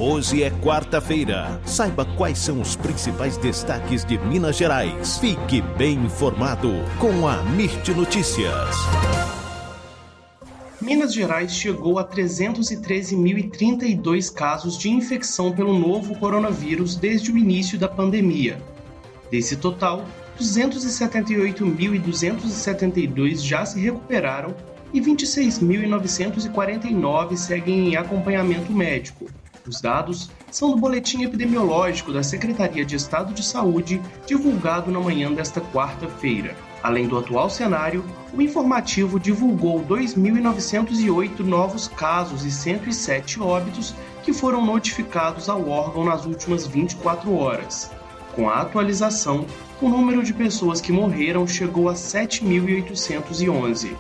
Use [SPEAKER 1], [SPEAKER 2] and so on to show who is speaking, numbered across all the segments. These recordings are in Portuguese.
[SPEAKER 1] Hoje é quarta-feira. Saiba quais são os principais destaques de Minas Gerais. Fique bem informado com a Mirte Notícias.
[SPEAKER 2] Minas Gerais chegou a 313.032 casos de infecção pelo novo coronavírus desde o início da pandemia. Desse total, 278.272 já se recuperaram e 26.949 seguem em acompanhamento médico. Os dados são do boletim epidemiológico da Secretaria de Estado de Saúde, divulgado na manhã desta quarta-feira. Além do atual cenário, o informativo divulgou 2.908 novos casos e 107 óbitos que foram notificados ao órgão nas últimas 24 horas. Com a atualização, o número de pessoas que morreram chegou a 7.811.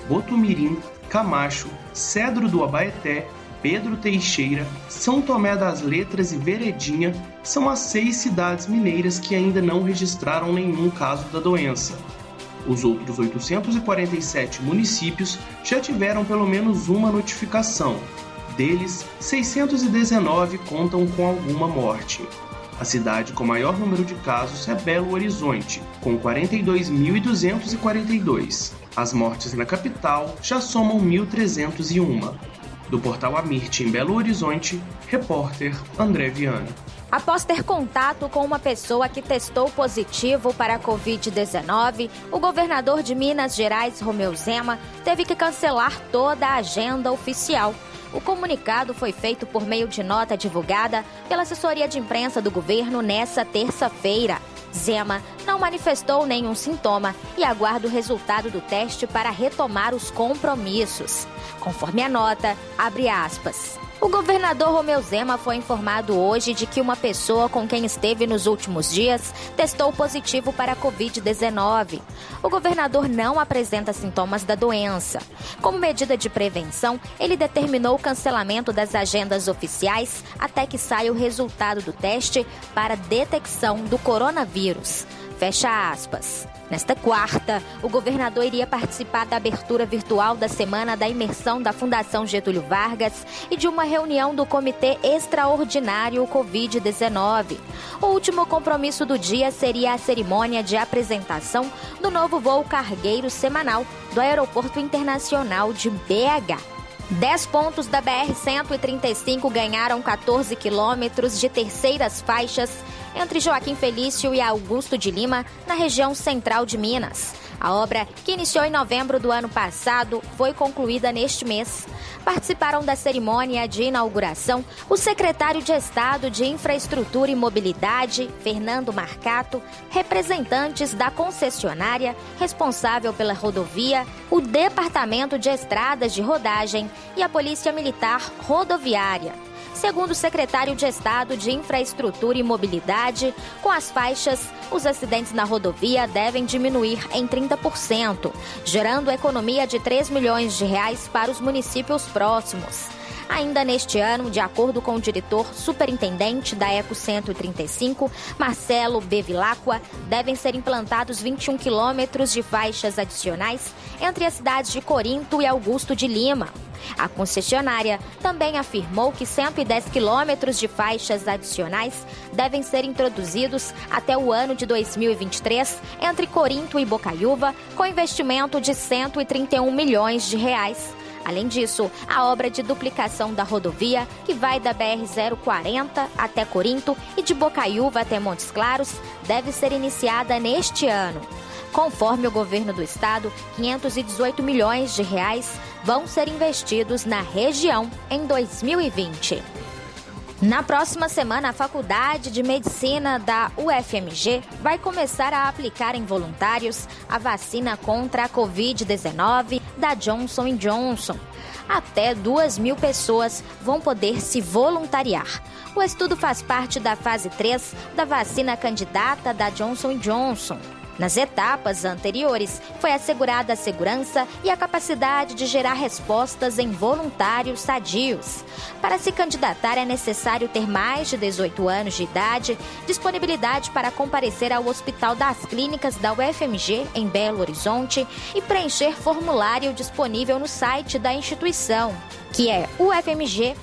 [SPEAKER 2] Botumirim, Camacho, Cedro do Abaeté, Pedro Teixeira, São Tomé das Letras e Veredinha são as 6 cidades mineiras que ainda não registraram nenhum caso da doença. Os outros 847 municípios já tiveram pelo menos uma notificação. Deles, 619 contam com alguma morte. A cidade com maior número de casos é Belo Horizonte, com 42.242. As mortes na capital já somam 1.301. Do portal Amirte em Belo Horizonte, repórter André Viana.
[SPEAKER 3] Após ter contato com uma pessoa que testou positivo para a Covid-19, o governador de Minas Gerais, Romeu Zema, teve que cancelar toda a agenda oficial. O comunicado foi feito por meio de nota divulgada pela assessoria de imprensa do governo nesta terça-feira. Zema não manifestou nenhum sintoma e aguarda o resultado do teste para retomar os compromissos. Conforme a nota, abre aspas. O governador Romeu Zema foi informado hoje de que uma pessoa com quem esteve nos últimos dias testou positivo para a Covid-19. O governador não apresenta sintomas da doença. Como medida de prevenção, ele determinou o cancelamento das agendas oficiais até que saia o resultado do teste para detecção do coronavírus. Fecha aspas. Nesta quarta, o governador iria participar da abertura virtual da Semana da Imersão da Fundação Getúlio Vargas e de uma reunião do Comitê Extraordinário Covid-19. O último compromisso do dia seria a cerimônia de apresentação do novo voo cargueiro semanal do Aeroporto Internacional de BH. 10 pontos da BR-135 ganharam 14 quilômetros de terceiras faixas entre Joaquim Felício e Augusto de Lima, na região central de Minas. A obra, que iniciou em novembro do ano passado, foi concluída neste mês. Participaram da cerimônia de inauguração o secretário de Estado de Infraestrutura e Mobilidade, Fernando Marcato, representantes da concessionária responsável pela rodovia, o Departamento de Estradas de Rodagem e a Polícia Militar Rodoviária. Segundo o secretário de Estado de Infraestrutura e Mobilidade, com as faixas, os acidentes na rodovia devem diminuir em 30%, gerando economia de R$ 3 milhões para os municípios próximos. Ainda neste ano, de acordo com o diretor superintendente da Eco 135, Marcelo Bevilacqua, devem ser implantados 21 quilômetros de faixas adicionais entre as cidades de Corinto e Augusto de Lima. A concessionária também afirmou que 110 quilômetros de faixas adicionais devem ser introduzidos até o ano de 2023 entre Corinto e Bocaiúva, com investimento de R$ 131 milhões. Além disso, a obra de duplicação da rodovia, que vai da BR-040 até Corinto e de Bocaiúva até Montes Claros, deve ser iniciada neste ano. Conforme o governo do estado, R$ 518 milhões vão ser investidos na região em 2020. Na próxima semana, a Faculdade de Medicina da UFMG vai começar a aplicar em voluntários a vacina contra a Covid-19 da Johnson & Johnson. Até 2.000 pessoas vão poder se voluntariar. O estudo faz parte da fase 3 da vacina candidata da Johnson & Johnson. Nas etapas anteriores, foi assegurada a segurança e a capacidade de gerar respostas em voluntários sadios. Para se candidatar, é necessário ter mais de 18 anos de idade, disponibilidade para comparecer ao Hospital das Clínicas da UFMG, em Belo Horizonte, e preencher formulário disponível no site da instituição, que é ufmg.br.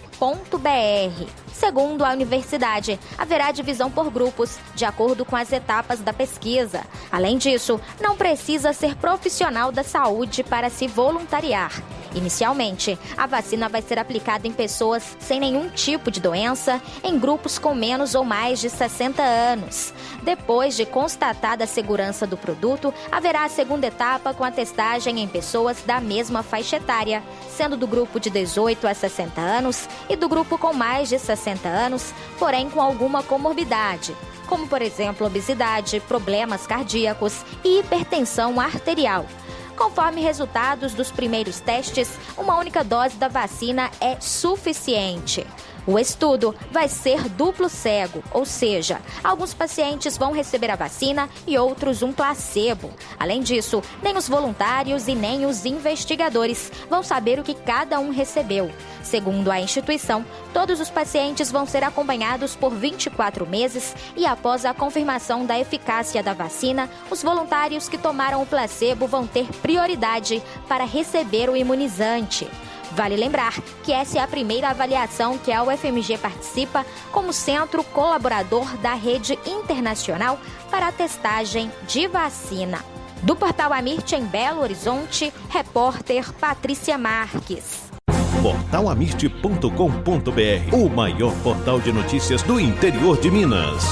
[SPEAKER 3] Segundo a universidade, haverá divisão por grupos, de acordo com as etapas da pesquisa. Além disso, não precisa ser profissional da saúde para se voluntariar. Inicialmente, a vacina vai ser aplicada em pessoas sem nenhum tipo de doença, em grupos com menos ou mais de 60 anos. Depois de constatada a segurança do produto, haverá a segunda etapa com a testagem em pessoas da mesma faixa etária, sendo do grupo de 18 a 60 anos e do grupo com mais de 60 anos, porém com alguma comorbidade, como por exemplo obesidade, problemas cardíacos e hipertensão arterial. Conforme resultados dos primeiros testes, uma única dose da vacina é suficiente. O estudo vai ser duplo cego, ou seja, alguns pacientes vão receber a vacina e outros um placebo. Além disso, nem os voluntários e nem os investigadores vão saber o que cada um recebeu. Segundo a instituição, todos os pacientes vão ser acompanhados por 24 meses e após a confirmação da eficácia da vacina, os voluntários que tomaram o placebo vão ter prioridade para receber o imunizante. Vale lembrar que essa é a primeira avaliação que a UFMG participa como centro colaborador da rede internacional para a testagem de vacina. Do portal Amirte em Belo Horizonte, repórter Patrícia Marques.
[SPEAKER 1] Portalamirte.com.br, o maior portal de notícias do interior de Minas.